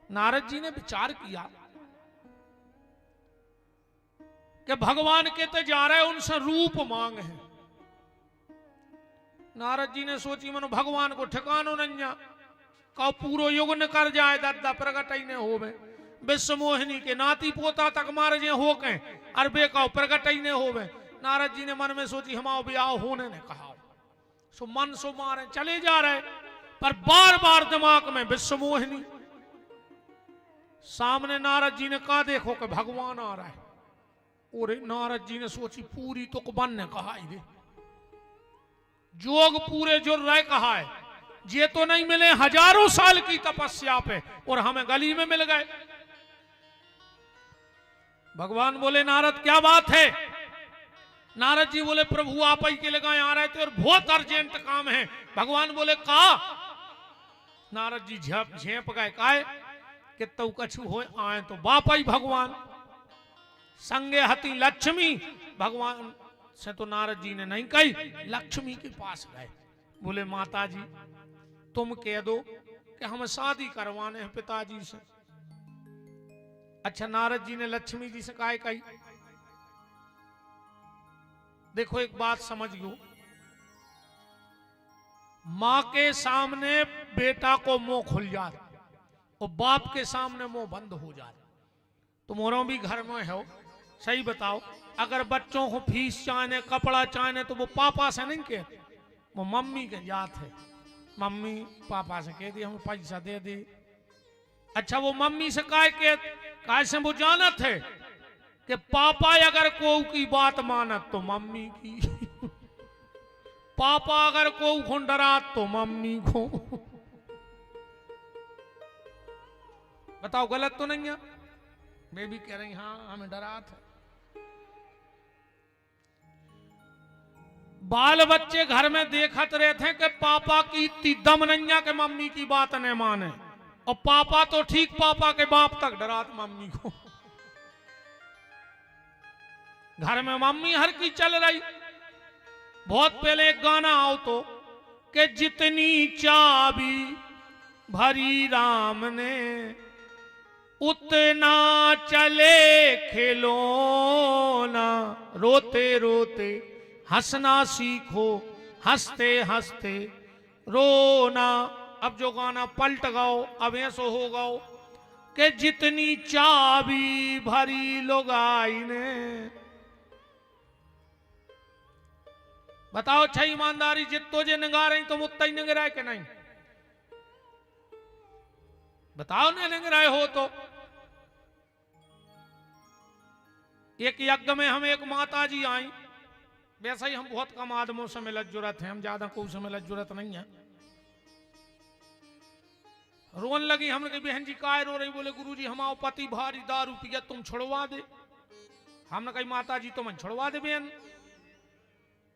नारद जी ने विचार किया कि भगवान के तो जा रहे उनसे रूप मांग है। नारद जी ने सोची मनो भगवान को ठिकानो नहीं का पूरो युग न कर जाए दादा प्रगट ही न होवे विश्व मोहिनी के नाती पोता तक मार जे हो के अरबे का प्रगट ही न होवे। नारद जी ने मन में सोची हमारा ब्याह होने ने कहा सो मन सो मारे चले जा रहे पर बार बार दिमाग में विश्व मोहिनी। सामने नारद जी ने कहा देखो कि भगवान आ रहा है और नारद जी ने सोची पूरी तुक बन ने कहा दे जोग पूरे जुर रहे कहा है ये तो नहीं मिले हजारों साल की तपस्या पे और हमें गली में मिल गए। भगवान बोले नारद क्या बात है। नारद जी बोले प्रभु आप ही के लगाए आ रहे थे और बहुत अर्जेंट काम है। भगवान बोले का। नारद जी झेप गए काहे कि तू कछु हो आए तो बाप ही भगवान संगे हती लक्ष्मी। भगवान से तो नारद जी ने नहीं कही लक्ष्मी के पास गए बोले माता जी तुम कह दो कि हम शादी करवाने हैं पिताजी से। अच्छा नारद जी ने लक्ष्मी जी से कही देखो एक बात समझ लो मां के सामने बेटा को मुंह खुल जाए और बाप के सामने मुंह बंद हो जाए। तुम्हारों भी घर में हो सही बताओ अगर बच्चों को फीस चाहने कपड़ा चाहने तो वो पापा से नहीं कहते वो मम्मी के जात है। मम्मी पापा से कह दी हमें पैसा दे दे। अच्छा वो मम्मी से काय से वो जानत है कि पापा अगर को की बात मानत तो मम्मी की पापा अगर को डरात तो मम्मी को। बताओ गलत तो नहीं है। वे भी कह रही हाँ हमें डरात है। बाल बच्चे घर में देखत रहे थे कि पापा की इतनी दम नहीं है कि मम्मी की बात नहीं माने और पापा तो ठीक पापा के बाप तक डरात मम्मी को। घर में मम्मी हर की चल रही। बहुत पहले एक गाना आओ तो कि जितनी चाबी भरी राम ने उतना चले खिलौना रोते रोते हंसना सीखो हंसते हंसते रोना। अब जो गाना पलट गाओ अब ऐसो हो गाओ कि जितनी चाबी भरी लुगाई ने। बताओ अच्छा ईमानदारी जितो जे निगा रही तुम उतना ही निगराए कि नहीं। बताओ ना निगराए हो तो। एक यज्ञ में हम एक माता जी आई वैसा ही हम बहुत कम आदमों से मिलत जुरत हैं हम ज्यादा कोई से मिलत जुरत नहीं है। रोन लगी हमने कही बहन जी काय रो रही। बोले गुरुजी हमारा पति भारी दारू पिया तुम छुड़वा दे। हमने कही माता जी तुम छुड़वा दे बहन।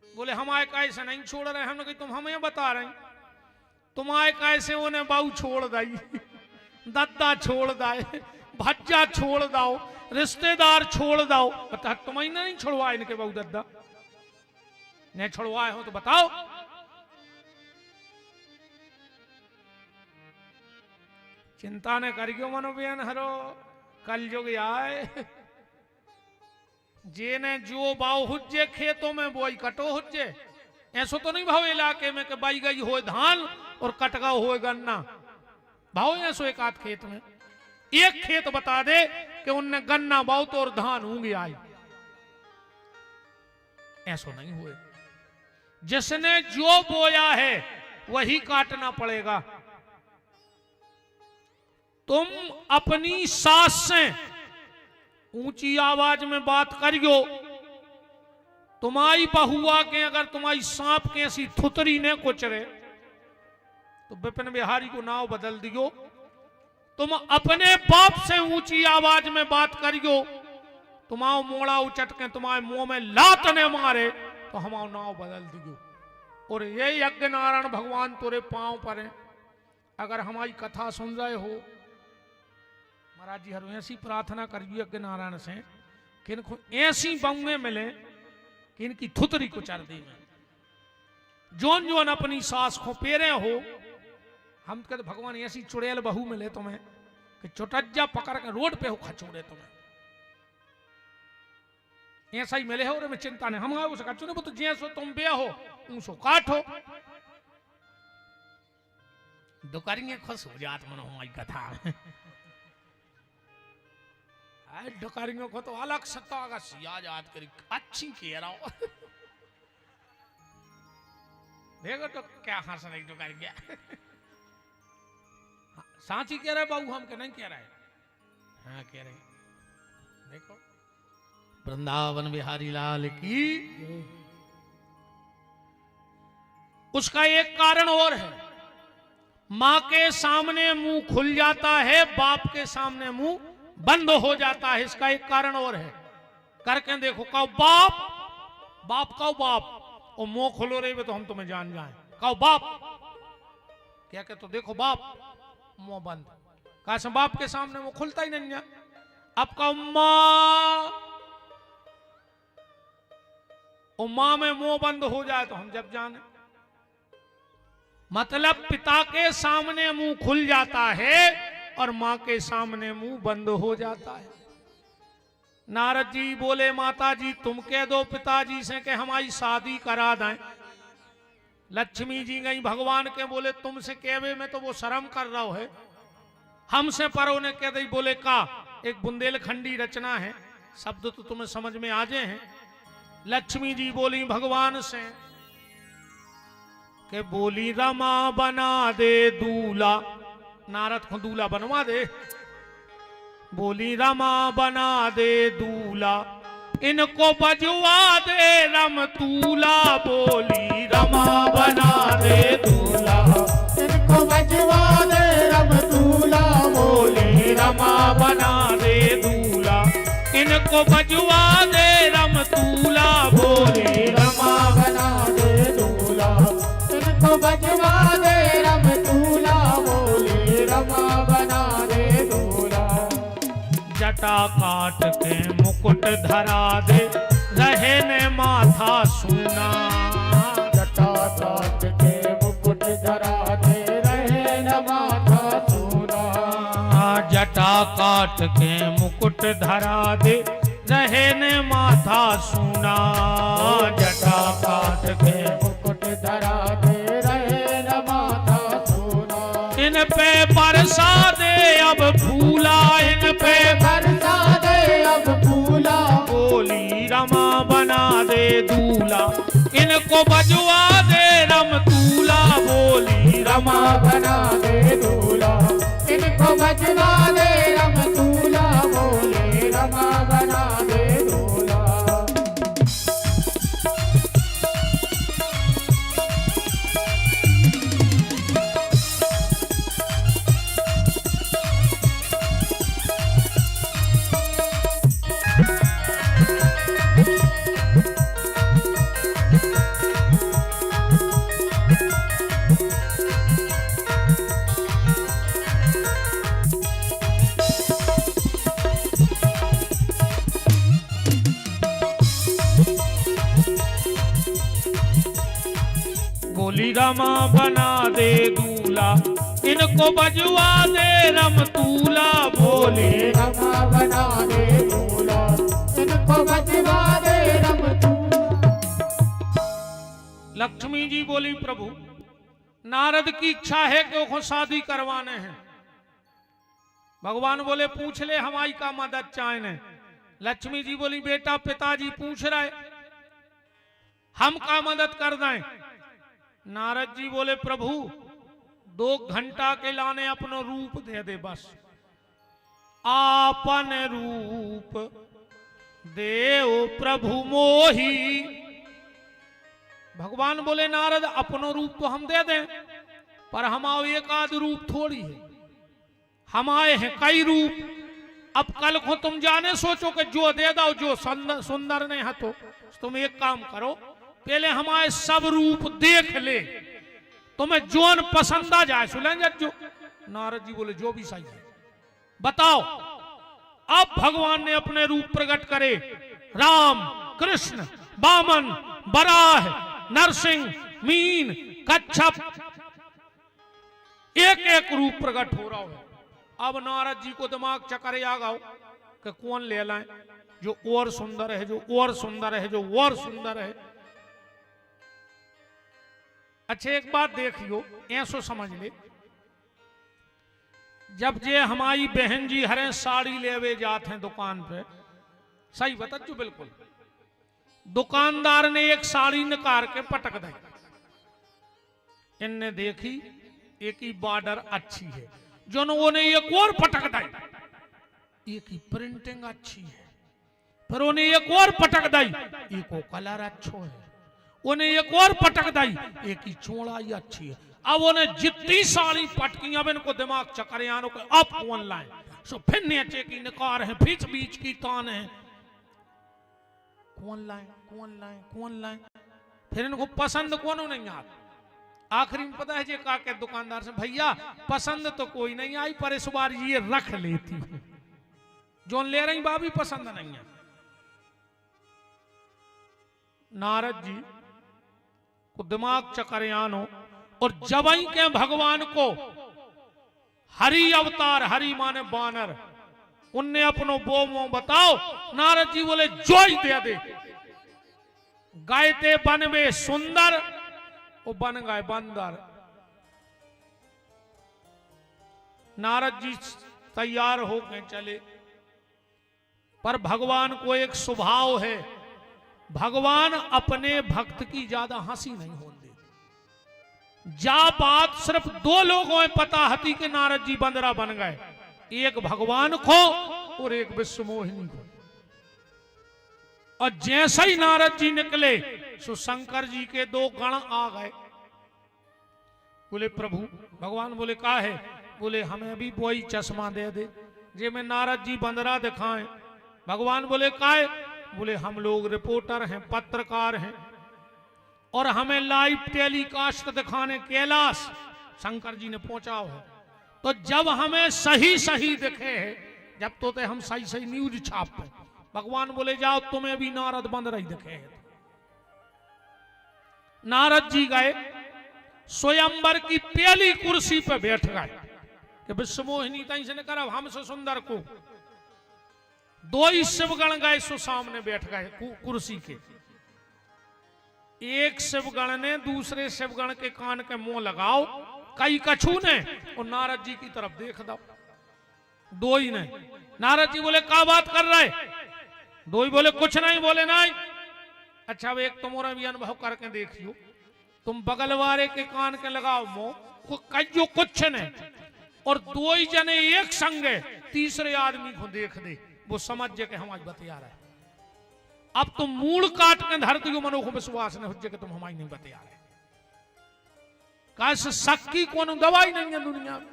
बोले हम आए कैसे नहीं छोड़ रहे। हमने कही तुम हमें बता रहे तुम आए कैसे उन्हें बाऊ छोड़ दाई दद्दा छोड़ दाए भज्जा छोड़ दाओ रिश्तेदार छोड़ दाओ। बता तुम्हें नहीं छुड़वाए इनके बाऊ दद्दा ने छुड़वाए हो तो बताओ। चिंता ने करियो मनो बेन हरो कल जुग आए जे ने जो बाव हुज्जे खेतों में बोई कटो हुज्जे। ऐसो तो नहीं भाव इलाके में कि बाई गई हो धान और कटगा हो गन्ना भाव ऐसो एक आध खेत में एक खेत बता दे कि उनने गन्ना बाव तो और धान होंगे आई। ऐसो नहीं हुए। जिसने जो बोया है वही काटना पड़ेगा। तुम अपनी सास से ऊंची आवाज में बात करियो। तुम्हारी बहुआ के अगर तुम्हारी सांप के ऐसी थुतरी ने कुचरे तो विपिन बिहारी को नाव बदल दियो। तुम अपने बाप से ऊंची आवाज में बात करियो तुम्हारा मोड़ा उचट के तुम्हारे मुंह में लात ने मारे तो हमारा नाव बदल दियो। और ये यज्ञ नारायण भगवान तोरे पांव पर है। अगर हमारी कथा सुन रहे हो महाराज जी हर ऐसी प्रार्थना करिए यज्ञ नारायण से कि इनको ऐसी बंगे मिले कि इनकी थुतरी को चर दी में जोन जोन अपनी सास को पेरे हो। हम कहते भगवान ऐसी चुड़ैल बहू मिले तुम्हें कि चुटज्जा पकड़ के रोड पे हो खचोड़े तुम्हें ऐसा ही मिले हो रे में चिंता नहीं हम उसे खचोड़े तो जैसो तुम बे हो ऊसो काटो दुकारियां खुश हो जात मनो हमारी कथा डकारियों को तो अलग सत्ता का सिया याद करी अच्छी कह रहा हूं देखो तो क्या हंस रही डकारी गया सांची कह रहा है बाबू हम के नहीं कह रहा है हाँ कह रहे देखो वृंदावन बिहारी लाल की उसका एक कारण और है मां के सामने मुंह खुल जाता है बाप के सामने मुंह बंद हो जाता है इसका एक कारण और है करके देखो कहो बाप बाप कहो बाप और मुंह खुलो रहे तो हम तुम्हें जान जाए कहो बाप क्या कहते तो देखो बाप मुंह बंद कहा से बाप के सामने मुंह खुलता ही नहीं है अब कहो मां में मुंह बंद हो जाए तो हम जब जाने मतलब पिता के सामने मुंह खुल जाता है और मां के सामने मुंह बंद हो जाता है नारद जी बोले माता जी तुम कह दो पिताजी से कि हमारी शादी करा दें लक्ष्मी जी गई भगवान के बोले तुमसे कहवे में तो वो शर्म कर रहा है हमसे परो ने कह दी बोले का एक बुंदेलखंडी रचना है शब्द तो तुम्हें समझ में आ जाए हैं लक्ष्मी जी बोली भगवान से के बोली रमा बना दे दूल्हा नारद को दूल्हा बनवा दे बोली रमा बना दे दूल्हा इनको बजवा दे रम तूला बोली रमा बना दे दूल्हा इनको बजवा दे रम तूला बोली रमा बना दे दूल्हा इनको बजवा दे रम तूला बोली रमा बना दे दूल्हा इनको बजवा दे रम तूला बोली रमा बना दे दूल्हा जटा काट के मुकुट धरा दे रहे ने माथा सुना जटा काट के मुकुट धरा दे रहे ने माथा सुना जटा काट के मुकुट धरा दे रहे ने माथा सुना जटा काट के मुकुट धरा दे रहे ने माथा सुना इन पे बरसा दे अब फूला इन पे बरसा दे अब फूला बोली रमा बना दे दूल्हा इनको बजवा दे रम तूला बोली रमा बना दे दूल्हा इनको बजवा दे रम तूला बोली रमा बना दे दूल्हा बोली रमा बना दे दूल्हा इनको बजवा दे रम तूला बोली रमा बना दे दूल्हा इनको बजवा दे रम तूला लक्ष्मी जी बोली प्रभु नारद की इच्छा है कि वो शादी करवाने हैं भगवान बोले पूछ ले हमारी का मदद चाहे लक्ष्मी जी बोली बेटा पिताजी पूछ रहे हम का मदद कर दें नारद जी बोले प्रभु 2 घंटा के लाने अपनो रूप दे दे बस आपन रूप देव प्रभु मोही भगवान बोले नारद अपनो रूप तो हम दे दें पर हमारा एक आध रूप थोड़ी है हम आए हैं कई रूप अब कल को तुम जाने सोचो कि जो दे दो जो सुंदर नहीं है तो तुम एक काम करो पहले हमारे सब रूप देख ले तुम्हें जोन पसंद आ जाए सुलेंगे जो नारद जी बोले जो भी सही है बताओ अब भगवान ने अपने रूप प्रकट करे राम कृष्ण वामन बराह नरसिंह मीन कच्छप एक एक रूप प्रकट हो रहा है अब नारद जी को दिमाग चक्कर आ गया कि कौन ले लाए जो और सुंदर है, जो और सुंदर है, जो और सुंदर है। अच्छा एक बात देखियो, ऐसो समझ ले, जब जे हमारी बहन जी हरे साड़ी लेवे जाते हैं दुकान पे, सही बता जो बिल्कुल, दुकानदार ने एक साड़ी निकाल के पटक दी, इनने देखी एक ही बॉर्डर अच्छी है, जो उन्हें एक और पटक दी, एक ही प्रिंटिंग अच्छी है, फिर उन्हें एक और पटक दी, एक को कलर अच्छो है, उन्हें एक और पटक दी, एक ही चौड़ाई अच्छी है। अब उन्हें जितनी साड़ी पटकी, अब इनको दिमाग चक्कर आनो के अब कौन लाए, सो फिर नीचे की निकार है, बीच बीच की तान है, कौन लाए कौन लाए कौन लाए, फिर इनको पसंद कौन नहीं आता। आखिरी में पता है जे का के दुकानदार से, भैया पसंद तो कोई नहीं आई, पर इस बार ये रख लेती हूं, जो ले रही बाबी पसंद नहीं है। नारद जी को दिमाग चक्कर आनो, और जबई के भगवान को हरि अवतार, हरि माने बानर, उनने अपनो बो मो बताओ, नारद जी बोले जोई दे दे, गायते बन में सुंदर, वो बन गए बंदर। नारद जी तैयार हो गए चले, पर भगवान को एक स्वभाव है, भगवान अपने भक्त की ज्यादा हंसी नहीं होने देते। जा बात सिर्फ दो लोगों में पता हती कि नारद जी बंदरा बन गए, एक भगवान को और एक विश्वमोहिनी को। और जैसे ही नारद जी निकले, सो शंकर जी के दो गण आ गए, बोले प्रभु, भगवान बोले का है, बोले हमें भी वही चश्मा दे दे जे में नारद जी बंदरा दिखाएं। भगवान बोले का है, बोले हम लोग रिपोर्टर हैं, पत्रकार हैं, और हमें लाइव टेलीकास्ट दिखाने कैलाश शंकर जी ने पहुंचाओ है, तो जब हमें सही सही दिखे है, जब तो हम सही सही न्यूज छापते। भगवान बोले जाओ तुम्हें भी नारद बंदरा ही दिखे है। नारद जी गए, स्वयंवर की पहली कुर्सी पे बैठ गए कि विश्वमोहिनी तई से न करब हमसे सुंदर को। दो ही शिवगण गए, सो सामने बैठ गए कुर्सी के। एक शिवगण ने दूसरे शिवगण के कान के मुंह लगाओ, कई कछू ने, और नारद जी की तरफ देख दो। दो ही ने। नारद जी बोले क्या बात कर रहे, दो ही बोले कुछ नहीं, बोले नहीं। अच्छा एक तुम्हारा भी अनुभव करके देखियो, तुम बगल वाले के कान के लगाओ मुंह, कईयो कुछ ने, और दो ही जने एक संगे तीसरे आदमी को देख दे, वो समझ जे के हमारी बतिया रहा है। अब तुम मूल काट के धर दियो, मनो को विश्वास न हो जे के तुम हमारी नहीं बतिया रहे। कैसे शक की कोनो दवाई नहीं है दुनिया में।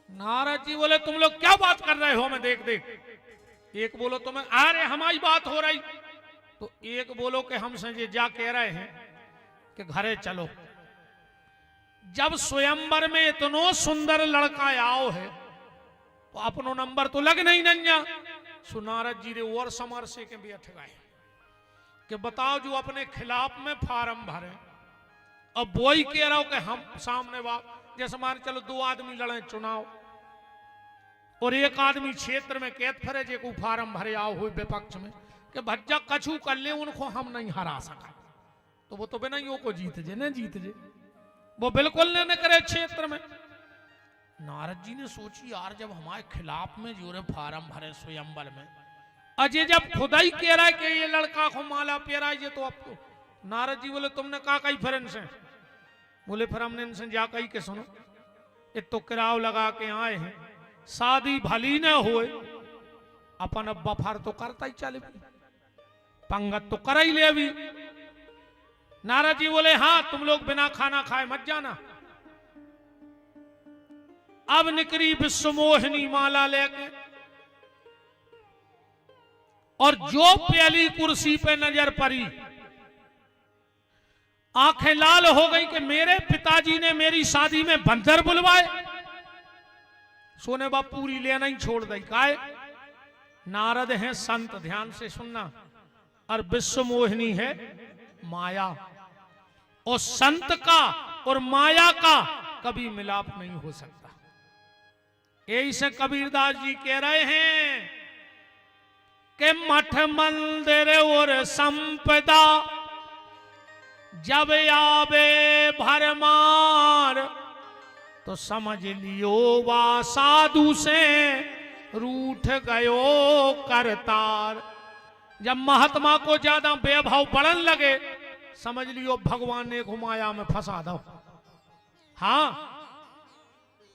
नारद जी बोले तुम लोग क्या बात कर रहे हो, मैं देख देख। एक बोलो तुम्हें अरे हमारी बात हो रही, तो एक बोलो कि हमसे ये जा कह रहे हैं कि घरे चलो। जब स्वयंवर में इतनो सुंदर लड़का आओ है, तो अपनो नंबर तो लग नहीं नंजा। सो नारद जी रे और समर से के बैठ गए कि बताओ जो अपने खिलाफ में फार्म भरे। अब वो ही कह रहा हो कि हम सामने बात, जैसे मान चलो दो आदमी लड़े चुनाव, और एक आदमी क्षेत्र में कैद फरे जे को फार्म भरे आओ हुए विपक्ष में कि भज्जा कछू कर ले, उनको हम नहीं हरा सका, तो वो तो बिना ही को जीत जे न जीत जे, वो बिल्कुल न करे क्षेत्र में। नारद जी ने सोची यार जब हमारे खिलाफ में जो फार्म भरे स्वयंवर में, अजय जब खुदा ही कह रहा है कि ये लड़का को माला पेरा है, तो अब तो नारद जी बोले तुमने कहा कई फिर इनसे, बोले फिर हमने इनसे जा कही के सुनो, एक तो किराव लगा के आए हैं, शादी भली न होए, अपन अब बफार तो करता ही चले, पंगत तो कर ही ले भी। नारद जी बोले हाँ तुम लोग बिना खाना खाए मत जाना। अब निकली विश्वमोहिनी माला लेके, और जो पहली कुर्सी पे नजर पड़ी, आंखें लाल हो गई कि मेरे पिताजी ने मेरी शादी में बंदर बुलवाए। सोने बाप पूरी लेना ही छोड़ दी। काय नारद हैं संत, ध्यान से सुनना, और विश्वमोहिनी है माया, और संत का और माया का कभी मिलाप नहीं हो सकता। यही से कबीरदास जी कह रहे हैं कि मठ मंदिर और संपदा जब आवे भरमार, तो समझ लियो वा साधु से रूठ गयो करतार। जब महात्मा को ज्यादा बेभाव बढ़न लगे, समझ लियो भगवान ने घुमाया में फंसा दो। हाँ,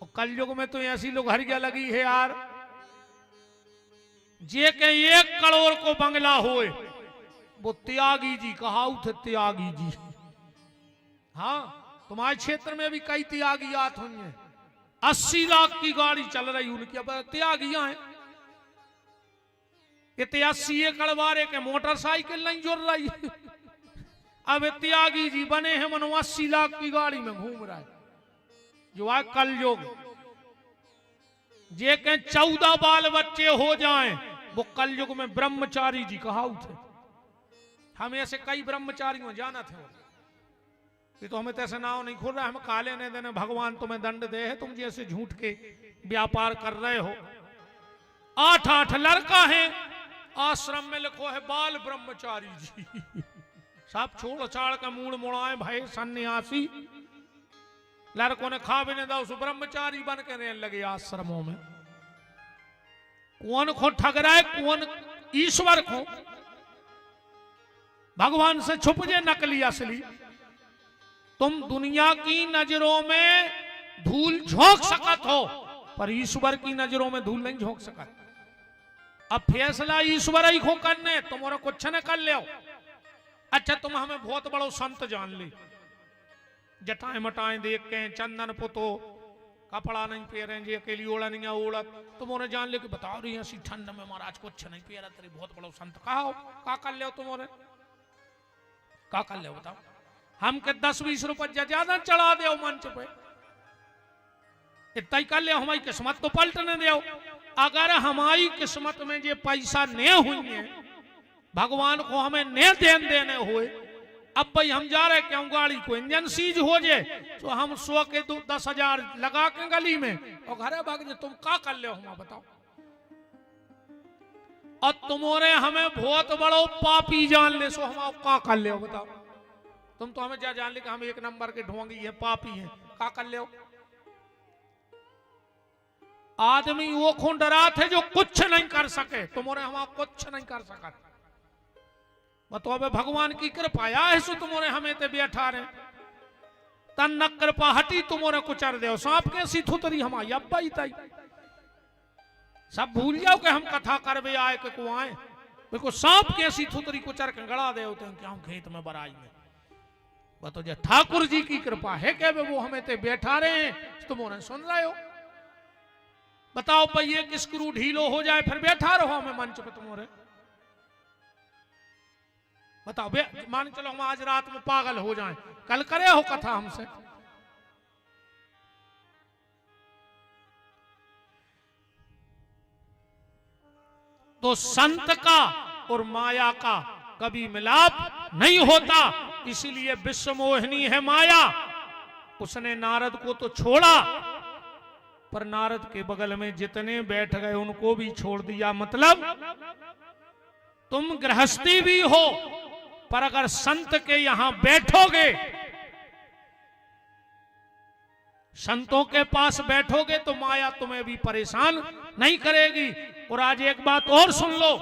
और कलयुग में तो ऐसी लोग हरिया लगी है यार, जे के 1 करोड़ को बंगला होए, वो त्यागी जी कहा थे, त्यागी जी। हाँ, तुम्हारे क्षेत्र में भी कई त्यागियात हुई हैं। 80 लाख की गाड़ी चल रही उनकी, अब त्यागियां हैं। ये 83 एकड़ वारे के मोटरसाइकिल नहीं जुड़ रही। अब त्यागी जी बने हैं, मनो 80 लाख की गाड़ी में घूम रहा है। जो है कलयुग। जे के 14 बाल बच्चे हो जाएं, वो कलयुग में ब्रह्मचारी जी कहा थे। हम ऐसे कई ब्रह्मचारियों जाना थे, ये तो हमें तैसे नाव नहीं खुल रहा है। हम काले ने देने भगवान तुम्हें दंड दे है, तुम जैसे झूठ के व्यापार कर रहे हो। 8 लड़का है, आश्रम में लिखो है बाल ब्रह्मचारी जी। सब छोड़ छाड़ के मूड मुड़ाए भाई सन्यासी। लड़कों ने खा भी नहीं था, उस ब्रह्मचारी बन के रहने लगे आश्रमों में। कौन को ठग रहा है, कौन ईश्वर को। भगवान से छुप जे नकली असली। तुम दुनिया की नजरों में धूल झोंक सकत हो, पर ईश्वर की नजरों में धूल नहीं झोंक सकत। अब फैसला ईश्वर ही को करने, तुम्हारा कुछ न कर ले। अच्छा, तुम हमें बहुत बड़ो संत जान ले, जटाएं मटाएं देख के, चंदन पुतो, कपड़ा नहीं पहरे, जी अकेली ओढ़ा नहीं ओढ़त, तुम्हारे जान ले कि बताओ रही ऐसी ठंड में महाराज कुछ नहीं पहरा, तेरी बहुत बड़ो संत कहा का कर ले तुम्हारे, का कर ले बताओ। हम के 10-20 रुपये ज्यादा चढ़ा दे मंच पे, इतना ही कर ले, हमारी किस्मत तो पलटने दे। अगर हमारी किस्मत में ये पैसा न हुई है, भगवान को हमें न देने हुए, अब भाई हम जा रहे क्यों, गाड़ी को इंजन सीज हो जाए तो हम 100 के 10,000 लगा के गली में और घरे भाग जाए, तुम का कर ले हम बताओ। और तुम्हारे हमें बहुत बड़ो पापी जान ले, सो हम का कर ले बताओ। तुम तो हमें जान ले कि हम 1 नंबर के ढोंगी है, पापी हैं, का कर ले। आदमी वो खून डरा थे जो कुछ नहीं कर सके, तुम्हारे हम कुछ नहीं कर सका। बताओ बे भगवान की कृपा है, सो तुम्हारे हमें ते बैठा रहे। तन न कृपा हटी तुम्हारे कुचर दे, सांप कैसी थुतरी हमारी अब ही तई। सब भूल जाओ कि हम कथा करवे आए के को आए, बिल्कुल सांप कैसी थुतरी कुचर के गड़ा दे होते हैं क्या खेत में बराई में। बताओ जो ठाकुर जी की कृपा है कि वो हमें ते बैठा रहे हैं, तुम्हारे सुन रहे हो। बताओ भाई एक स्क्रू ढीलो हो जाए फिर बैठा रहो हमें मंच पे तुम्हारे। बताओ मान चलो हम आज रात में पागल हो जाएं, कल करे हो कथा हमसे। तो संत का और माया का कभी मिलाप नहीं होता, इसीलिए विश्व मोहिनी है माया। उसने नारद को तो छोड़ा, पर नारद के बगल में जितने बैठ गए उनको भी छोड़ दिया। मतलब तुम गृहस्थी भी हो, पर अगर संत के यहां बैठोगे, संतों के पास बैठोगे तो माया तुम्हें भी परेशान नहीं करेगी। और आज एक बात और सुन लो,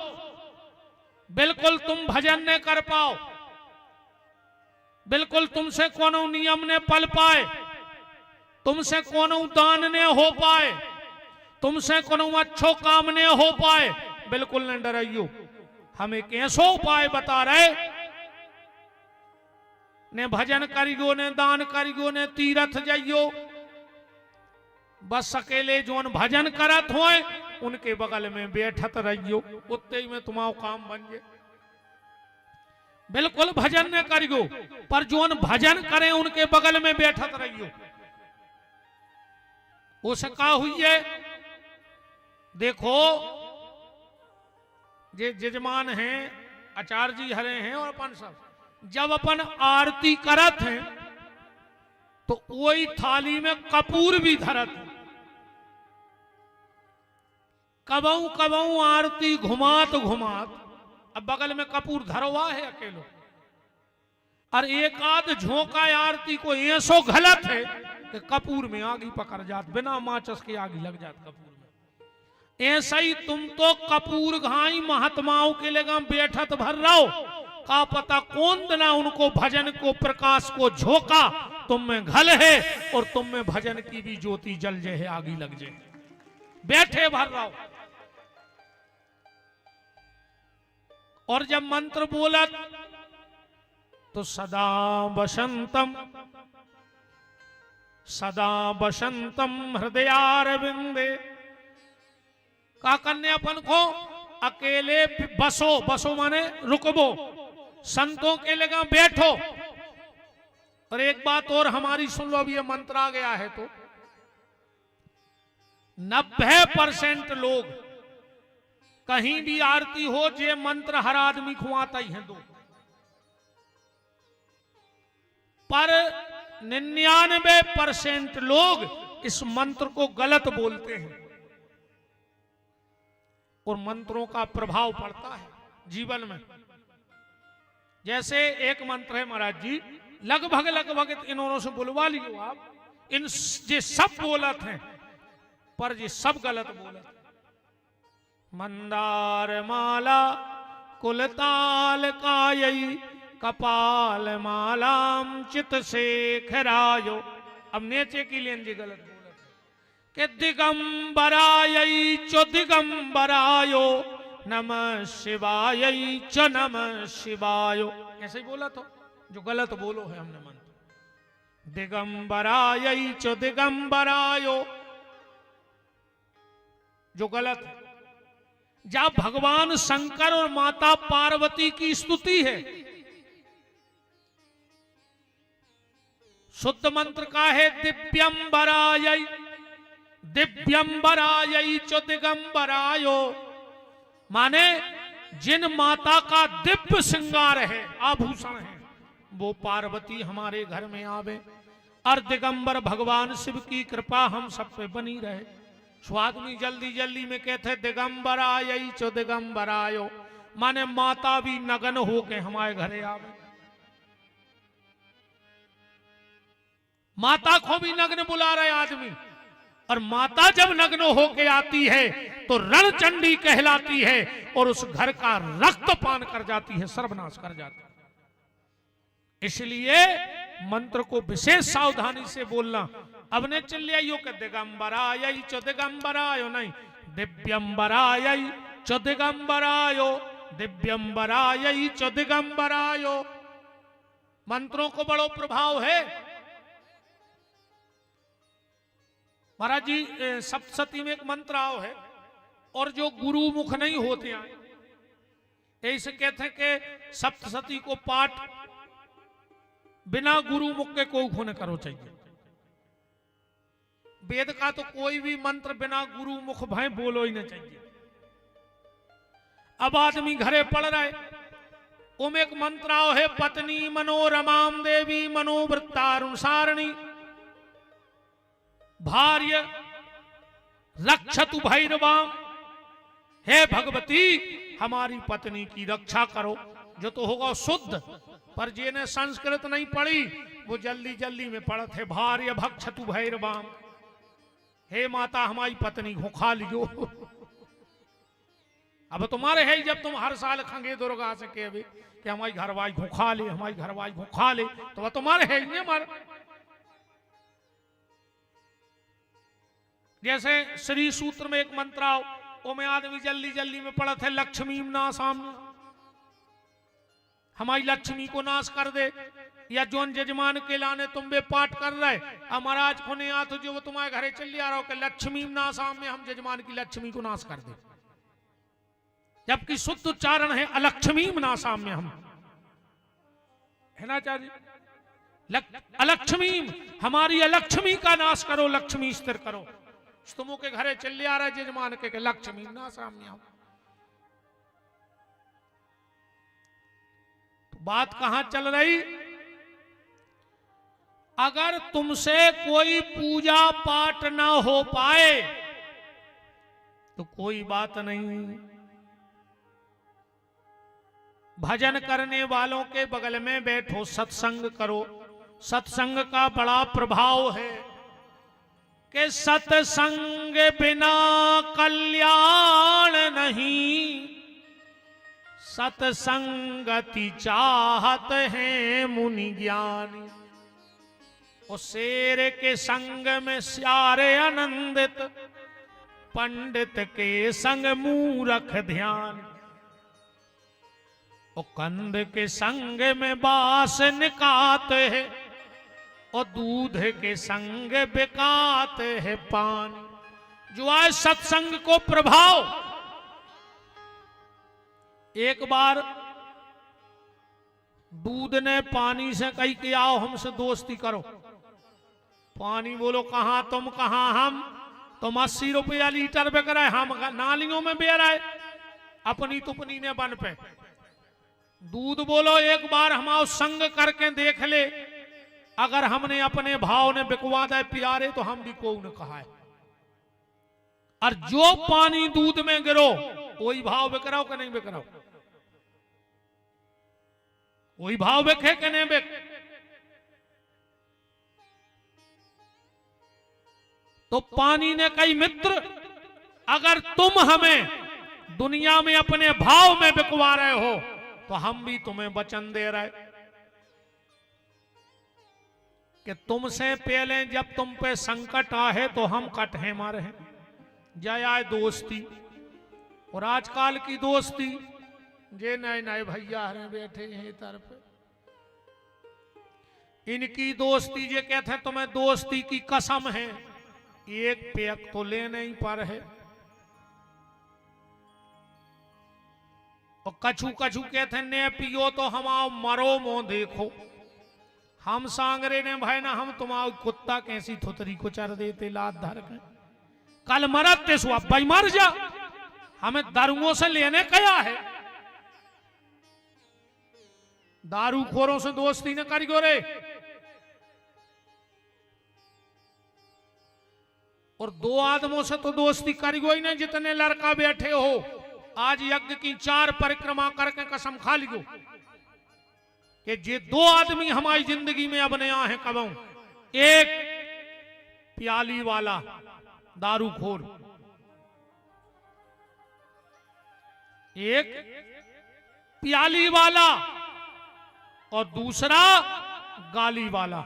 बिल्कुल तुम भजन न कर पाओ, बिल्कुल तुमसे कोनो नियम ने पल पाए, तुमसे कोनो दान ने हो पाए, तुमसे कोनो अच्छो काम ने हो पाए, बिल्कुल न डराइयो। हम एक ऐसो उपाय बता रहे, ने भजन करियो, ने दान करियो, ने तीर्थ जाइयो। बस अकेले जोन भजन करत होए उनके बगल में बैठत रहियो, उतने ही में तुम्हारा काम बन जाए। बिल्कुल भजन न करियो, पर जोन भजन करे उनके बगल में बैठत रहियो। उसे का हुई है, देखो जे जजमान हैं, आचार्य जी हरे हैं और अपन सब जब अपन आरती करत हैं तो वही थाली में कपूर भी धरत है। कबऊ कबऊ आरती घुमात घुमात, अब बगल में कपूर धरवा है अकेलो, और एक आध झोंका आरती को ऐसो गलत है कि कपूर में आगी पकड़ जात, बिना माचस के आगी लग जात कपूर में। ऐसा ही तुम तो कपूर घाई महात्माओं के लेगा बैठत भर रहो, का पता कौन दिना उनको भजन को प्रकाश को झोंका तुम में घल है, और तुम में भजन की भी ज्योति जल जे है, आगी लग जे, बैठे भर रहो। और जब मंत्र बोलत तो सदा बसंतम हृदयारविंदे, का करने अपन को अकेले बसो, बसो माने रुकबो, संतों के लगा बैठो। और एक बात और हमारी सुन लो, अभी ये मंत्र आ गया है तो 90% लोग कहीं भी आरती हो, जे मंत्र हर आदमी खुआता ही है दो, पर 99% लोग इस मंत्र को गलत बोलते हैं, और मंत्रों का प्रभाव पड़ता है जीवन में। जैसे एक मंत्र है महाराज जी, लगभग इन्होंने से बुलवा लियो आप, इन ये सब बोलत हैं, पर ये सब गलत बोलत। मंदार माला कुलताल कायई कपाल मालाम चित शेखरायो। अब नेचे की लेन जी गलत बोलत कि दिगंबरायई चो दिगंबरायो नमः शिवायई च नमः शिवायो, ऐसे ही बोला तो, जो गलत बोलो है हमने मंत्र। दिगंबरायई चो दिगंबरायो जो गलत है। जब भगवान शंकर और माता पार्वती की स्तुति है, शुद्ध मंत्र का है दिव्यंबरायई, दिव्यंबरायई च दिगंबरायो, माने जिन माता का दिव्य श्रृंगार है, आभूषण है, वो पार्वती हमारे घर में आवे, और दिगंबर भगवान शिव की कृपा हम सब पे बनी रहे। स्वादमी जल्दी जल्दी में कहते दिगंबरायई चो दिगंबरायो, माने माता भी नग्न होके हमारे घरे आवे, माता को भी नग्न बुला रहे आदमी। और माता जब नग्न होके आती है तो रणचंडी कहलाती है, और उस घर का रक्तपान कर जाती है, सर्वनाश कर जाती है। इसलिए मंत्र को विशेष सावधानी से बोलना। अब ने चिल्लाइयो के दिगंबरायई च दिगंबरायो नहीं, दिव्यंबरायई च दिगंबरायो, दिव्यंबरायई च दिगंबरायो। मंत्रों को बड़ो प्रभाव है महाराज जी। सप्तशती में एक मंत्र आओ है, और जो गुरु मुख नहीं होते हैं, ऐसे कहते हैं कि सप्तशती को पाठ बिना गुरु मुख के कोई खोने करो चाहिए। वेद का तो कोई भी मंत्र बिना गुरु मुख भय बोलो ही नहीं चाहिए। अब आदमी घरे पढ़ रहे, उम एक मंत्र आओ है, पत्नी मनोरमाम देवी मनोवृत्तारुसारिणी, भार्य रक्षतु भैरवाम, हे भगवती हमारी पत्नी की रक्षा करो। जो तो होगा शुद्ध, पर जिन्हें संस्कृत नहीं पढ़ी वो जल्दी जल्दी में पढ़त है, भार्य भक्षतु भैरवाम, हे माता हमारी पत्नी को खा लियो। अब तुम्हारे है जब तुम हर साल खंगे दुर्गा से कहे कि हमारी घरवाई को खा ले, हमारी घरवाई को खा ले, तो वह तुम्हारे है ही हमारे। जैसे श्री सूत्र में एक मंत्र आओ, वो में आदमी जल्दी जल्दी में पढ़त है, लक्ष्मी नाशाम, हमारी लक्ष्मी को नाश कर दे। या जोन जजमान के लाने तुम बे पाठ कर रहे, महाराज को नहीं आते जो वो तुम्हारे घरे चल आ रहा हो कि लक्ष्मी नाशाम में हम जजमान की लक्ष्मी को नाश कर दे, जबकि शुद्ध उच्चारण है अलक्ष्मी नाशाम में हम, है ना चाची? अलक्ष्मी, हमारी अलक्ष्मी का नाश करो, लक्ष्मी स्थिर करो। तुमों के घरे चल आ रहा है जजमान के लक्ष्मी नाशाम में हम। तो बात कहां चल रही? अगर तुमसे कोई पूजा पाठ ना हो पाए तो कोई बात नहीं। भजन करने वालों के बगल में बैठो, सत्संग करो। सत्संग का बड़ा प्रभाव है कि सत्संग बिना कल्याण नहीं, सत्संगति चाहत हैं मुनि ज्ञानी। और शेर के संग में सारे आनंदित, पंडित के संग मूर्ख ध्यान। और कंद के संग में बास निकात है, और दूध के संग बिकात है पानी। जो है सत्संग को प्रभाव। एक बार दूध ने पानी से कही कि आओ हमसे दोस्ती करो। पानी बोलो कहां तुम कहां हम, तुम 80 रुपया लीटर बिक रहे, हम नालियों में बह रहे अपनी तुपनी ने बन पे। दूध बोलो एक बार हमारा संग करके देख ले, अगर हमने अपने भाव ने बिकवा दे प्यारे तो हम भी को न कहा है। और जो पानी दूध में गिरो वही भाव बिक रहा हो कि नहीं बिक रहा हो, वही भाव बिके कि नहीं बिक। तो पानी ने कही मित्र अगर तुम हमें दुनिया में अपने भाव में बिकवा रहे हो तो हम भी तुम्हें वचन दे रहे कि तुमसे पहले जब तुम पे संकट आए तो हम कटे मारे हैं। जय आए दोस्ती। और आजकल की दोस्ती जे नए नए भैया हरे बैठे हैं तरफ, इनकी दोस्ती जे कहते हैं तुम्हें दोस्ती की कसम है, एक पेक तो लेने ही पर है। और कछु कछु कहते ने पियो तो हम आओ मरो मो देखो। हम सांगरे ने भाई ना हम तुम्हारा कुत्ता कैसी थुतरी को चर देते लात धर के, कल मरत ते सुआ भाई मर जा, हमें दारुओं से लेने कया है। दारू खोरों से दोस्ती न करियो रे। और दो आदमों से तो दोस्ती करियो ही नहीं जितने लड़का बैठे हो। आज यज्ञ की 4 परिक्रमा करके कसम खा लियो कि जे 2 आदमी हमारी जिंदगी में अब नया है कब, एक प्याली वाला दारूखोर, एक प्याली वाला और दूसरा गाली वाला।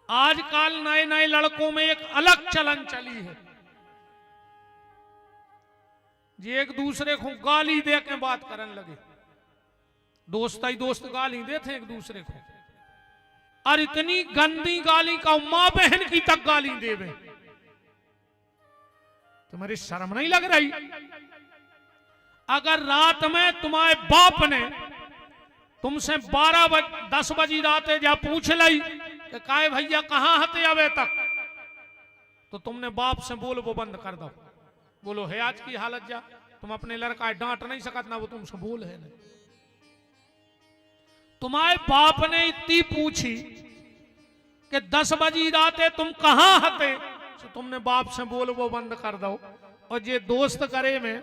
आजकल नए नए लड़कों में एक अलग चलन चली है, जे एक दूसरे को गाली दे के बात करने लगे। दोस्त ही दोस्त गाली देते एक दूसरे को, और इतनी गंदी गाली का मां बहन की तक गाली देवे। तुम्हारी शर्म नहीं लग रही? अगर रात में तुम्हारे बाप ने तुमसे 10 बजी रात जा पूछ ली कि काहे भैया कहां हते अबे तक, तो तुमने बाप से बोल वो बंद कर दो। बोलो है आज की हालत जा, तुम अपने लड़का डांट नहीं सकत ना वो तुमसे बोल है नहीं। तुम्हारे बाप ने इतनी पूछी कि 10 बजी रात तुम कहां हते, तो तुमने बाप से बोल वो बंद कर दो। और ये दोस्त करे में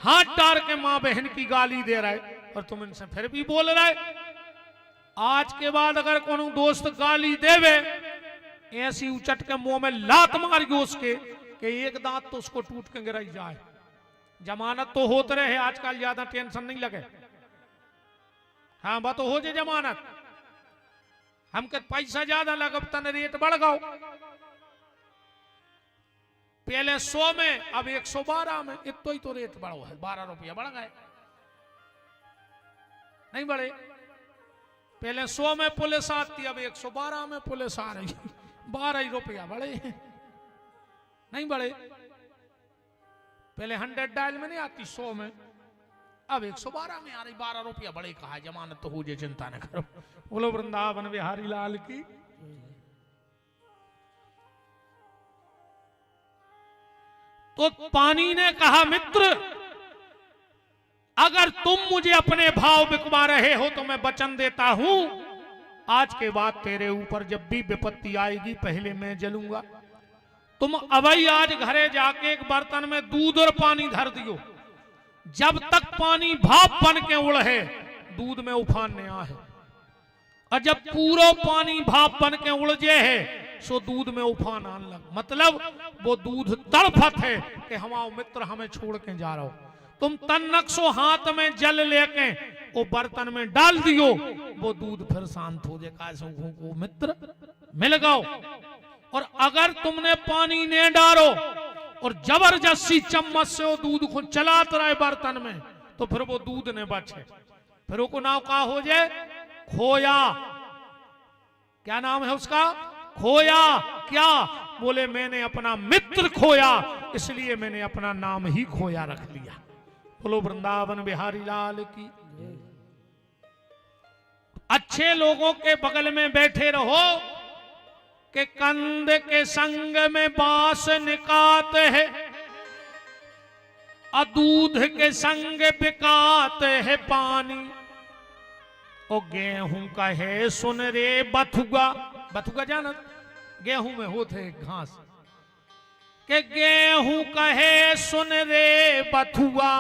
हाथ डाल के मां बहन की गाली दे रहा है और तुम इनसे फिर भी बोल रहा है। आज के बाद अगर कोनो दोस्त गाली देवे ऐसी उचट के मुंह में लात मारियो उसके कि एक दांत तो उसको टूट के गिराई जाए। जमानत तो होते रहे, आजकल ज्यादा टेंशन नहीं लगे। हाँ बात तो हो जाए जमानत, हम के पैसा ज्यादा लगब तन रेट बढ़ गओ। पहले 100 में अब 112 में, इतो ही तो रेट बढ़ो है, 12 रुपया बढ़ गए। नहीं बढ़े? पहले 100 में पुलिस आती, अब 112 में पुलिस आ रही, 12 ही रुपया बढ़े। नहीं बढ़े? पहले 100 डायल में नहीं आती 100 में, अब 112 में आ रही, 12 रुपया बढ़े। कहा जमानत तो हो जाए, चिंता न करो। बोलो वृंदावन बिहारी लाल की। तो पानी ने कहा मित्र अगर तुम मुझे अपने भाव बिकवा रहे हो तो मैं वचन देता हूं, आज के बाद तेरे ऊपर जब भी विपत्ति आएगी पहले मैं जलूंगा। तुम अबई आज घरे जाके एक बर्तन में दूध और पानी धर दियो, जब तक पानी भाप बन के उड़े दूध में उफान नहीं है, और जब पूरा पानी भाप बन के उड़ जे है सो दूध में उफान आने लग। मतलब वो दूध तड़फत है कि हमारा मित्र हमें छोड़ के जा रहा हो। तुम तन्नक्सो हाथ में जल लेके वो बर्तन में डाल दियो, वो दूध फिर शांत हो जाएगा, वो मित्र मिल गओ। और अगर तुमने पानी ने डालो और जबरदस्ती चम्मच से वो दूध को चलात रहे बर्तन में, तो फिर वो दूध ने बचे, फिर वो नाम का हो जाए खोया। क्या नाम है उसका? खोया। क्या बोले? मैंने अपना मित्र खोया, इसलिए मैंने अपना नाम ही खोया रख लिया। बोलो वृंदावन बिहारी लाल की। अच्छे लोगों के बगल में बैठे रहो कि कंद के संग में बांस निकात है, और दूध के संग बिकात है पानी। ओ गेहूं का है सुन रे बथुआ, बथुआ जाना गेहूं में होते घास, के गेहूं कहे सुन रे बथुआ,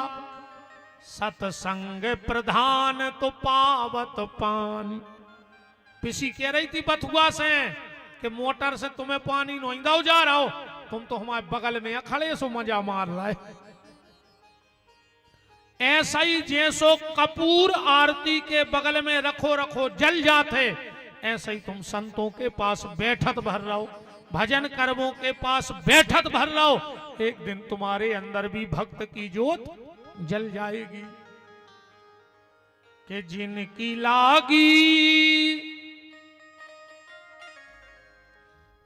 सतसंग प्रधान तो पावत पानी। पिसी कह रही थी बथुआ से कि मोटर से तुम्हें पानी नोइंदा जा रहा हो, तुम तो हमारे बगल में खड़े सो मजा मार रहा है। ऐसा ही जैसो कपूर आरती के बगल में रखो रखो जल जाते, ऐसा ही तुम संतों के पास बैठत भर रहो, भजन कर्मों के पास बैठत भर रहो, एक दिन तुम्हारे अंदर भी भक्त की ज्योत जल जाएगी। कि जिनकी लागी,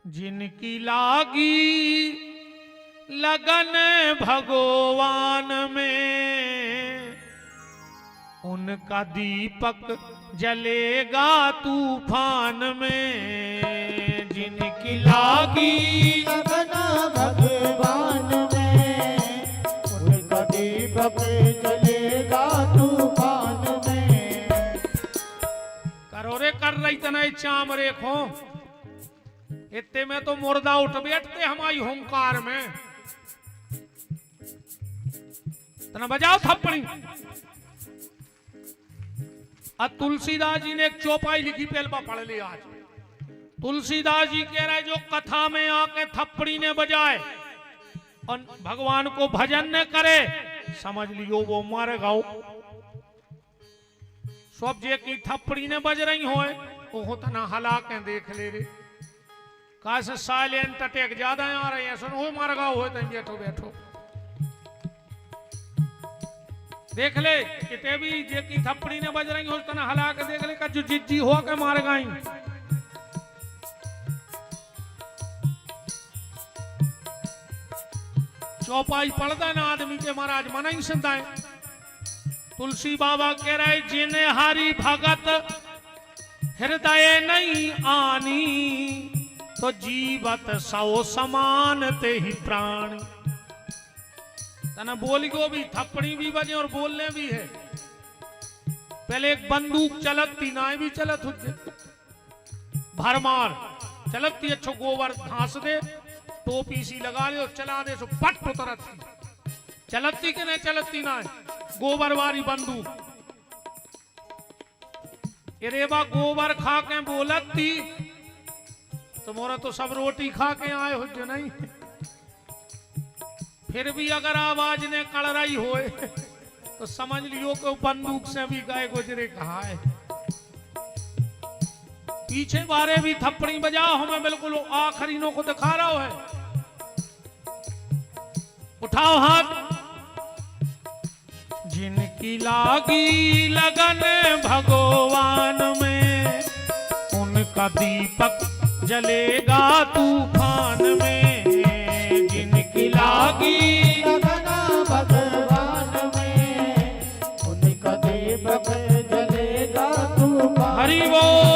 जिनकी लागी लगन भगवान में, उनका दीपक जलेगा तूफान में। जिनकी लागी लगन भगवान में, उनका दीपक जलेगा तूफान में। करोरे कर रही तना चाम रेखो, इतने में तो मुर्दा उठ बैठते हमारी होंकार में। तना बजाओ थप्पड़ी। आज तुलसीदास जी ने एक चौपाई लिखी, पहलवा पढ़ लिया आज। तुलसीदास जी कह रहे जो कथा में आके थप्पड़ी ने बजाए और भगवान को भजन न करे, समझ लियो वो मर गओ। सब जे की थप्पड़ी ने बज रही होए वो तना हला के देख ले रे, का से साइलेंट अटैक ज्यादा आ रहे हैं, सुनो मर गओ हो तुम बैठो बैठो देख ले। किते भी जे की थप्पड़ी ने बज रही हो तना हला के देख ले का जो जिज्जी हो के मार गई। चौपाई पढ़ता ना आदमी के महाराज मना ही सुनता है। तुलसी बाबा कह रहे जिन्हें हरि भगत हृदय नहीं आनी, तो जीवत सौ समान ते ही प्राणी। तना बोली को भी थप्पड़ी भी बजे और बोलने भी है। पहले एक बंदूक चलत थी, नाय भी चलत हो भरमार चलत थी, अच्छो गोबर घास दे टोपी सी लगा दे और चला दे सो पट उतरत थी। चलत थी कि नहीं चलत थी नाय, गोबर वाली बंदूक। रेबा गोबर खा के बोलत थी, तुम्हारा तो सब रोटी खा के आए हो जो नहीं, फिर भी अगर आवाज ने कड़राई होए तो समझ लियो कि बंदूक से भी गए गुजरे कहा है। पीछे बारे भी थप्पड़ी बजाओ, हमें बिल्कुल आखिरी नो को दिखा रहा है। उठाओ हाथ। जिनकी लागी लगन भगवान में, उनका दीपक जलेगा तूफान में। जिनकी लागी लगन भगवान में, उनका दीपक जलेगा तूफान। हरि बोल।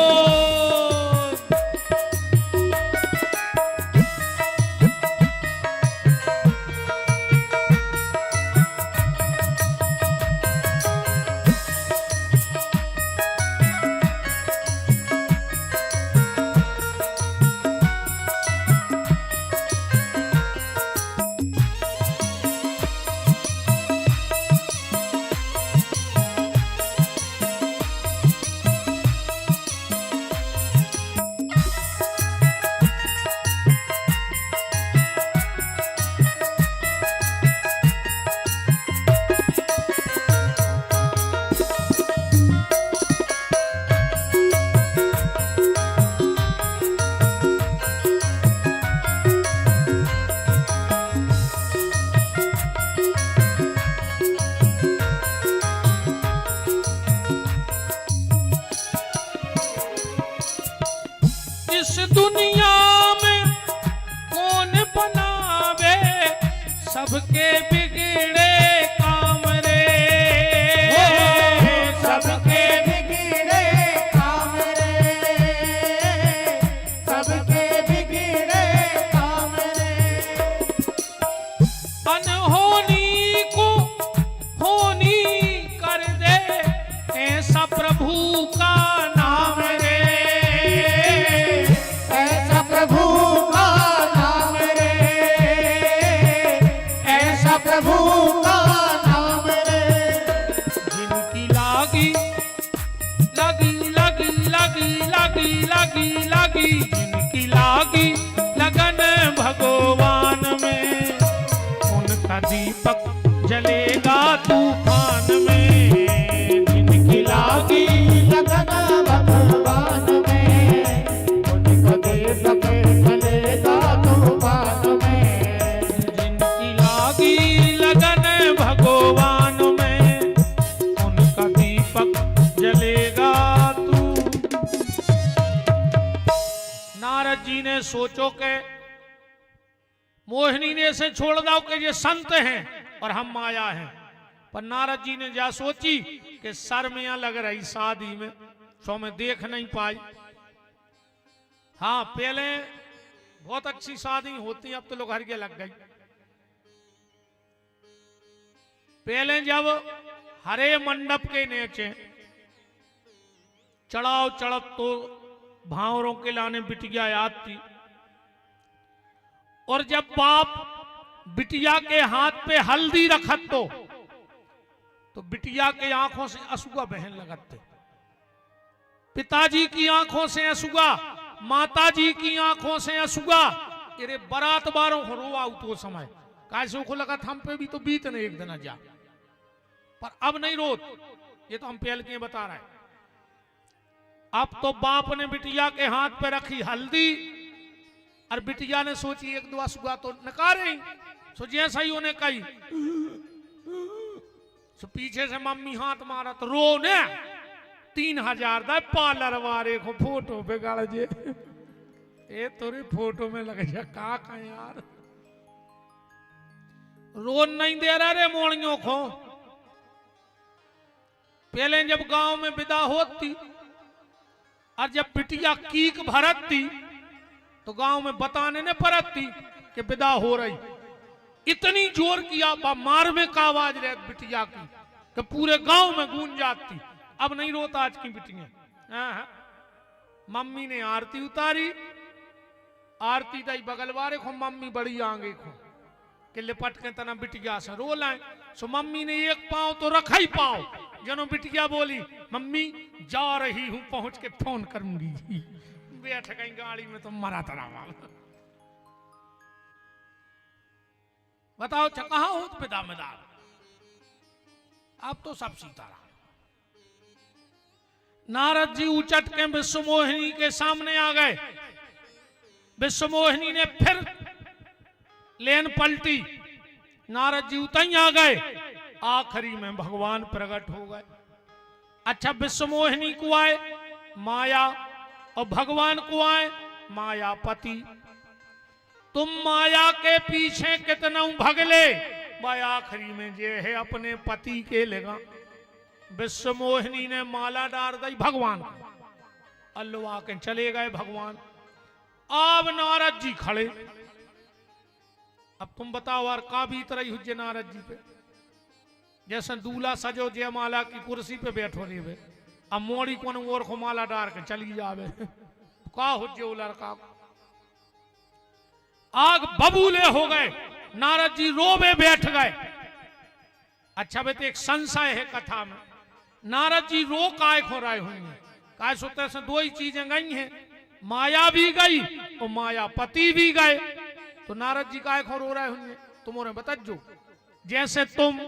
सबके बिगड़े काम रे, सबके बिगड़े काम रे, सबके बिगड़े काम रे। अनहोनी को होनी कर दे ऐसा प्रभु का नाम रे, ऐसा प्रभु का नाम रे, ऐसा प्रभु का नाम रे। जिनकी लागी लगी लगी लगी लगी लगी लगी, जिनकी लागी लगन भगवान में, उनका दीपक जलेगा तूफान में। जिनकी लागी लगन भगवान में, उनका दीपक जलेगा तूफान में। जिनकी लागी लगन भगवान में, उनका दीपक जलेगा तू। नारद जी ने सोचो के मोहिनी ने से छोड़ दो कि ये संत हैं और हम माया हैं, पर नारद जी ने जा सोची कि सर में यहाँ लग रही शादी में, सो में देख नहीं पाई। हाँ पहले बहुत अच्छी शादी होती, अब तो लोग हर के लग गई। पहले जब हरे मंडप के नीचे चढ़ाव चढ़त तो भावरों के लाने बिटिया याद थी, और जब बाप बिटिया के हाथ पे हल्दी रखत तो बिटिया के आंखों से असूगा बहन लगते, पिताजी की आंखों से असूगा, माताजी की आंखों से असूगा। अरे बारात बारों को रोआ तो समय कैसे को लगा हम पे भी तो बीत नहीं एक दिन जा, पर अब नहीं रोत। ये तो हम पहल के बता रहे हैं। अब तो बाप ने बिटिया के हाथ पे रखी हल्दी, और बिटिया ने सोची एक दुआ सुगा तो नकारे, सो जैसा ही उन्हें कही, सो पीछे से मम्मी हाथ मारा तो रो ने 3000 दा पार्लर वाले को फोटो बिगाड़ जे। ए तोरे फोटो में लग जा का यार, रोन नहीं दे रहा रे मोड़ियों को। पहले जब गांव में विदा होती और जब बिटिया कीक भरती तो गांव में बताने न परती कि विदा हो रही। इतनी जोर किया मार में का आवाज रहे बिटिया की कि पूरे गांव में गूंज जाती। अब नहीं रोता आज की बिटिया। मम्मी ने आरती उतारी, आरती दई बगल वाले को मम्मी बड़ी आगे को कि लिपट के तना बिटिया से रो लाए। सो मम्मी ने एक पांव तो रखा ही पांव, जनो बिटिया बोली मम्मी जा रही हूं, पहुंच के फोन करूंगी। बैठ गई गाड़ी में तो मरा तरा। बताओ कहां हो पिता मदार, अब तो सब सीताराम। नारद जी उचट के विश्वमोहिनी के सामने आ गए। विश्वमोहिनी ने फिर लेन पलटी, नारद जी उतई आ गए। आखिरी में भगवान प्रकट हो गए। अच्छा विश्वमोहिनी को आए माया और भगवान को आए मायापति। तुम माया के पीछे कितना भगले, भाई आखिरी में जे है अपने पति के लेगा। विश्वमोहिनी ने माला डाल दी भगवान को, अल्लाह के चले गए भगवान। अब नारद जी खड़े। अब तुम बताओ यार का बीत रही हुज्जे नारद जी पे, जैसे दूल्हा सजो जयमाला की कुर्सी पे बैठो रही वे, अब मोड़ी को और को माला डाल के चली जावे। का हुज्जे वो लड़का आग बबूले हो गए। नारद जी रोवे बैठ गए। अच्छा बेटे एक संशय है कथा में, नारद जी रो काय खो रहे होंगे? काय सोते से दो ही चीजें गई हैं, माया भी गई और मायापति भी गए। तो नारद जी काय खो रो रहे होंगे? तुम और बता जो जैसे तुम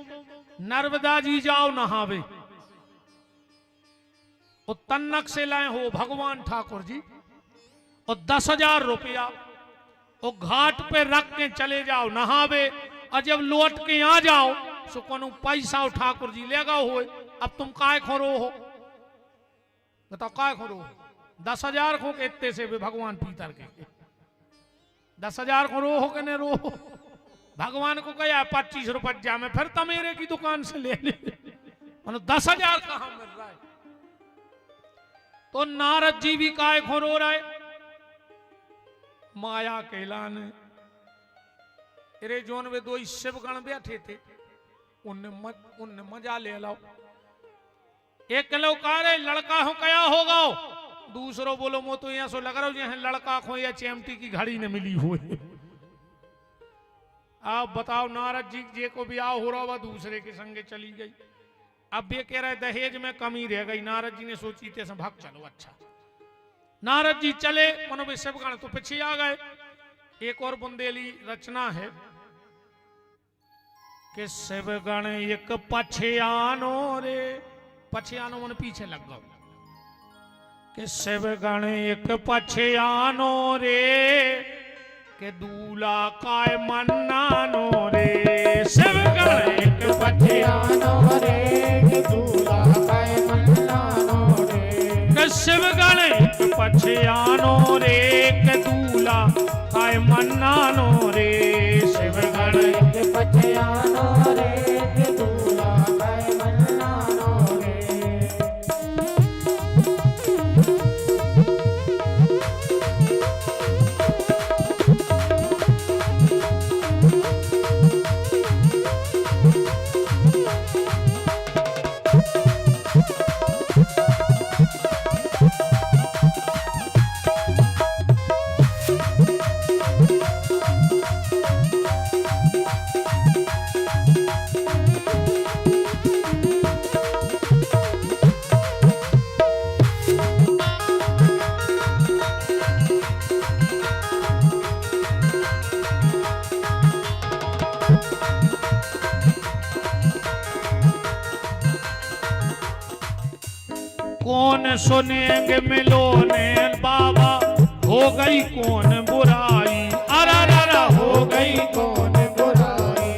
नर्मदा जी जाओ नहावे, और तन्नक से लाए हो भगवान ठाकुर जी, और 10,000 रुपया और घाट पे रख के चले जाओ नहावे, और जब लौट के आ जाओ सो कोनो पैसा ठाकुर जी लेगा हो। अब तुम काय खोरो हो? बताओ काय खोरो? 10,000 खो के इतने से भी भगवान पीतर के 10,000 को रो हो के नहीं रो? भगवान को कहा 25 रुपया में फिर तमेरे की दुकान से ले ले, 10,000 कहां मिल रहा है। तो नारद जी भी काय खो रो रहे, माया कहलाने अरे जोन वे दो शिवगण बैठे थे, उनने मजा ले लो। एक लोग कह रहे लड़का हो क्या होगा, दूसरो बोलो मो तो यहाँ सो लग रहा हो जैसे लड़का खो या चेमटी की घड़ी न मिली हुई। आप बताओ नारद जी जे को भी आओ हो रहा हुआ दूसरे के संगे चली गई। अब ये कह रहे दहेज में कमी रह गई, नारद जी ने सोची थे भाग चलो। अच्छा नारद जी चले, मनो शिवगण तो पीछे आ गए। एक और बुंदेली रचना है कि शिवगण एक पछे आनो रे, पछे आनो मन पीछे लग गो, कि शिवगण एक पछे आनो रे, के दूल्हा काय मन्नानो रे। शिवगण एक पछे आनो रे, के दूल्हा काय मन्नानो रे। के शिवगण एक पछे आनो रे, के दूल्हा काय मन्नानो रे। शिवगण एक पछे आनो रे, के दूल्हा काय मन्नानो रे। कौन सुनेंगे मिलोने बाबा, हो गई कौन बुराई, अरा हो गई कौन बुराई।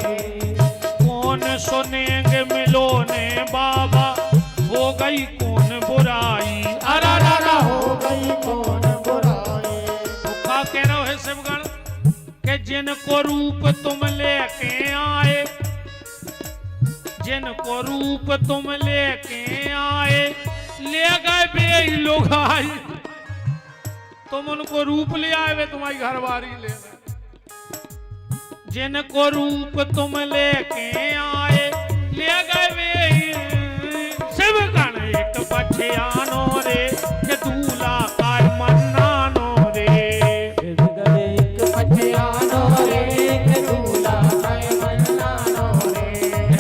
कौन सुनेंगे मिलोने बाबा, हो गई कौन बुराई, अरा हो गई कौन बुराई। तो क्या कह रहे हो शिवगण के जिनको रूप तुम लेके आए, जिनको रूप तुम लेके आए, ले गए बे लोग आई। तुम उनको रूप ले आए वे तुम्हारी घरवारी ले गए। जिनको रूप तुम लेके आए, ले गए वे। शिवगण एक पछे आनो रे, के दूल्हा काय मन्नानो रे। शिवगण एक पछे आनो रे, के दूल्हा काय मन्नानो रे।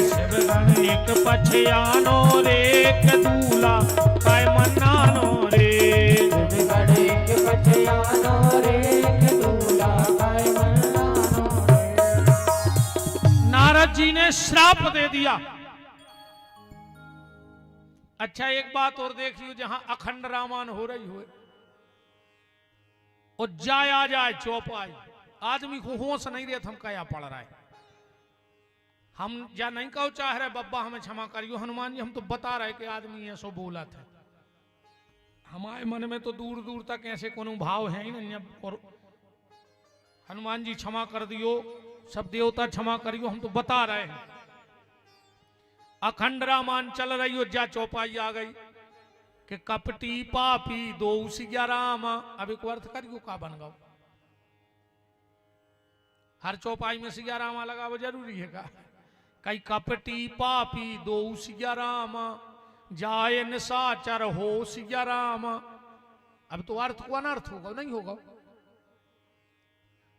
शिवगण एक पछे आनो रे, के दूल्हा काय मन्नानो रे। शिवगण एक पछे आनो रे, के दूल्हा काय मन्नानो रे। नारद जी ने श्राप दे दिया। अच्छा एक बात और देखियो, जहां अखंड रामायण हो रही हो और जाए आ जाए चौपाई, आदमी को होश नहीं रहता हम क्या पड़ रहा है। हम या नहीं कहो चाह रहे बब्बा हमें क्षमा करियो हनुमान जी, हम तो बता रहे कि आदमी ऐसो बोला था। हमारे मन में तो दूर दूर तक ऐसे कोनो भाव है ही नहीं। और हनुमान जी क्षमा कर दियो, सब देवता क्षमा करियो, हम तो बता रहे हैं। अखंड रामायण चल रही हो, जा चौपाई आ गई कि कपटी पापी दो सिया राम। अब एक अर्थ करियो का बन गो, हर चौपाई में सिया रामा लगा वो जरूरी है का। कई कपटी पापी दो सिया राम, जाए निशाचर हो सिया राम। अब तो अर्थ को अनर्थ होगा नहीं होगा,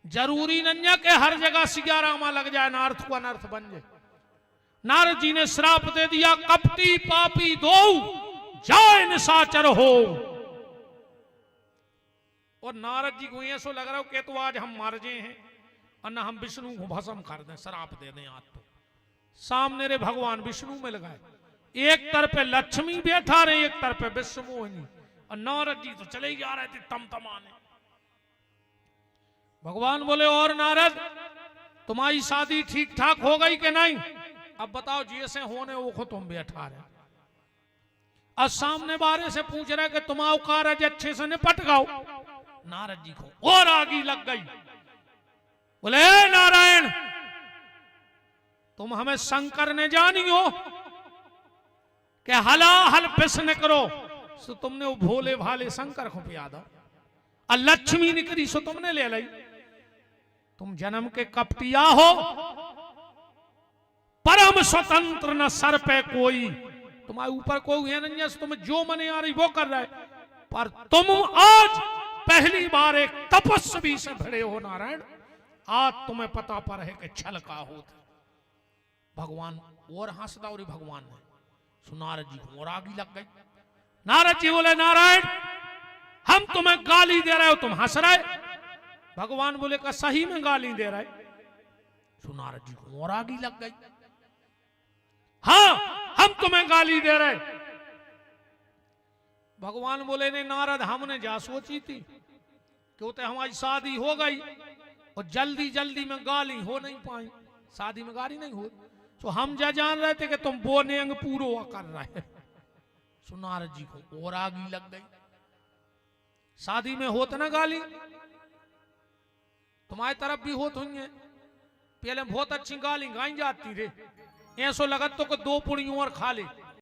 जरूरी नहीं कि हर जगह सिया रामा लग जाए ना अर्थ को अनर्थ बन जाए। नारद जी ने श्राप दे दिया, कपटी पापी दो जाए निशाचर हो। और नारद जी को ये सो लग रहा हो कि तो आज हम मार जे हैं और ना हम विष्णु को भस्म कर दें, श्राप दे दें। आज तो सामने रे भगवान विष्णु में लगाए, एक तरफ पे लक्ष्मी बैठा रहे, एक तरफ पे विश्व मोहिनी, और नारद जी तो चले ही जा रहे थे तमतमाने। भगवान बोले और नारद तुम्हारी शादी ठीक ठाक हो गई कि नहीं? अब बताओ जैसे होने वो को तुम बैठा रहे, और सामने बारे से पूछ रहे कि तुम कार्य अच्छे से निपट गओ। नारद जी को और आगी लग गई, बोले नारायण तुम हमें शंकर ने जानियो कि हला हल प्रश्न करो सो तुमने वो भोले भाले शंकर को पिया दो। और लक्ष्मी निकली सो तुमने ले ली। तुम जन्म के कपटिया हो, परम स्वतंत्र न सर पे कोई, तुम्हारे ऊपर कोई है नहीं, तुम जो मने आ रही वो कर रहा है। पर तुम आज पहली बार एक तपस्वी से भिड़े हो नारायण। आज तुम्हें पता पर है कि छल का होता भगवान। और हंसदा और भगवान ने नारद जी को और आगी लग गई। नारद जी बोले नारायण हम तुम्हें गाली दे रहे हो, तुम हंस रहे। भगवान बोले का सही में गाली दे रहे। नारद जी को और आगी लग गई। हाँ हम तुम्हें गाली दे रहे। भगवान बोले ने नारद हमने जा सोची थी कि उते हमारी शादी हो गई और जल्दी जल्दी में गाली हो नहीं पाई, शादी में गाली नहीं हो, तो हम जा जान रहे थे कि तुम बोने अंग पूरो कर रहे। नारद जी को और आगी लग गई। शादी में होत ना गाली, तुम्हारी तरफ भी होत हुई है। पहले बहुत अच्छी गाली गाई जाती रे, ऐसो लगत तो को 2 पुड़ियों और खा ले।